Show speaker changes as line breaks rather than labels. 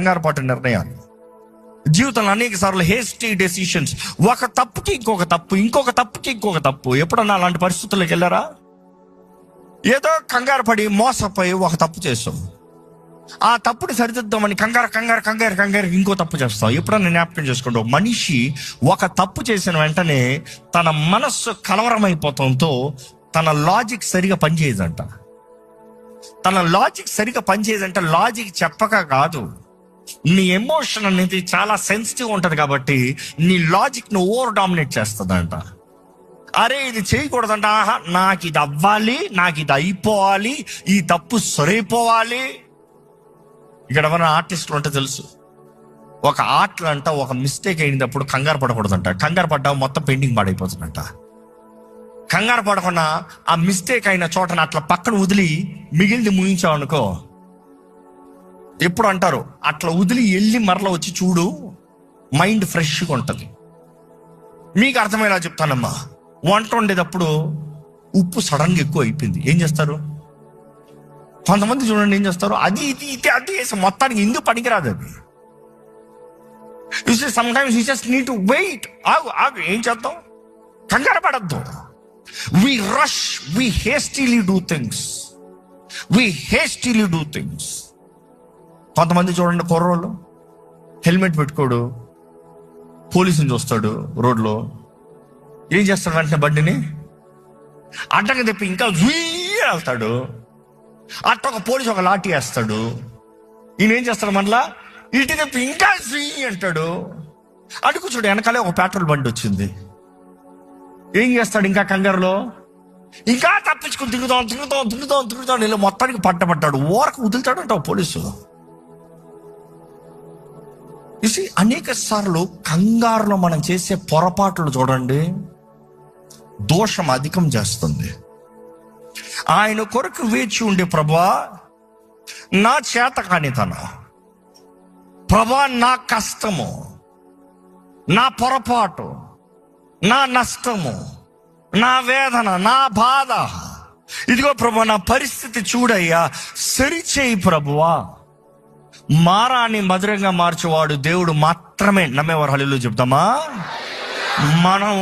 కంగారుపాటు నిర్ణయాలు, జీవితంలో అనేక సార్లు హేస్టీ డెసిషన్స్, ఒక తప్పుకి ఇంకొక తప్పు, ఇంకొక తప్పుకి ఇంకొక తప్పు. ఎప్పుడన్నా అలాంటి పరిస్థితుల్లోకి వెళ్ళారా? ఏదో కంగారు పడి మోసపోయి ఒక తప్పు చేస్తాం, ఆ తప్పుని సరిదిద్దామని కంగారు ఇంకో తప్పు చేస్తాం. ఎప్పుడన్నా జ్ఞాపకం చేసుకోండి, మనిషి ఒక తప్పు చేసిన వెంటనే తన మనస్సు కలవరమైపోవడంతో తన లాజిక్ సరిగా పనిచేయదంట. లాజిక్ చెప్పక కాదు, నీ ఎమోషన్ అనేది చాలా సెన్సిటివ్ ఉంటుంది కాబట్టి నీ లాజిక్ ను ఓవర్ డామినేట్ చేస్తుందంట. అరే ఇది చేయకూడదంట, ఆహా నాకు ఇది అవ్వాలి, నాకు ఇది అయిపోవాలి, ఈ తప్పు సరైపోవాలి. ఇక్కడ ఎవరైనా ఆర్టిస్టులు ఉంటే తెలుసు, ఒక ఆర్ట్లో అంట ఒక మిస్టేక్ అయినప్పుడు కంగారు పడకూడదంట. కంగారు పడ్డా మొత్తం పెయింటింగ్ పాడైపోతుందంట. కంగారు పడకుండా ఆ మిస్టేక్ అయిన చోటన అట్లా పక్కన వదిలి మిగిలింది ముగించావు అనుకో, ఎప్పుడు అంటారు అట్లా వదిలి వెళ్ళి మరలా వచ్చి చూడు, మైండ్ ఫ్రెష్గా ఉంటుంది. మీకు అర్థమయ్యేలా చెప్తానమ్మా, వంట వండేటప్పుడు ఉప్పు సడన్గా ఎక్కువ అయిపోయింది, ఏం చేస్తారు? కొంతమంది చూడండి ఏం చేస్తారు, అది వేసి మొత్తానికి ఎందుకు పనికిరాదు అది. Sometimes you just need to wait. ఆగు ఏం చేద్దాం, కంగారు పడద్దు. We rush, we hastily do things. కొంతమంది చూడండి, కుర్రోళ్ళు హెల్మెట్ పెట్టుకోడు, పోలీసుని చూస్తాడు రోడ్లో, ఏం చేస్తాడు? వెంటనే బండిని అడ్డంగా తెప్పి ఇంకా వెళ్తాడు. అట్ట ఒక పోలీసు ఒక లాఠీ వేస్తాడు, ఈయన ఏం చేస్తాడు? మళ్ళా ఇటు తెప్పి ఇంకా అంటాడు. అడుగు చూడు, వెనకాలే ఒక పెట్రోల్ బండి వచ్చింది, ఏం చేస్తాడు? ఇంకా కంగారులో ఇంకా తప్పించుకుని తిరుగుతాం ఇలా మొత్తానికి పట్టబడ్డాడు. ఓరకు వదులుతాడంట పోలీసు. అనేక సార్లు కంగారులో మనం చేసే పొరపాట్లు చూడండి, దోషం అధికం చేస్తుంది. ఆయన కొరకు వేచి ఉండే, ప్రభువా నా చేత కానితనం, ప్రభువా నా కష్టము, నా పొరపాటు, నా నష్టము, నా వేదన, నా బాధ, ఇదిగో ప్రభువా నా పరిస్థితి చూడయ్యా, సరిచేయి ప్రభువా. మారాన్ని మధురంగా మార్చేవాడు దేవుడు మాత్రమే. నమ్మేవారు హల్లెలూయా చెప్తామా? మనం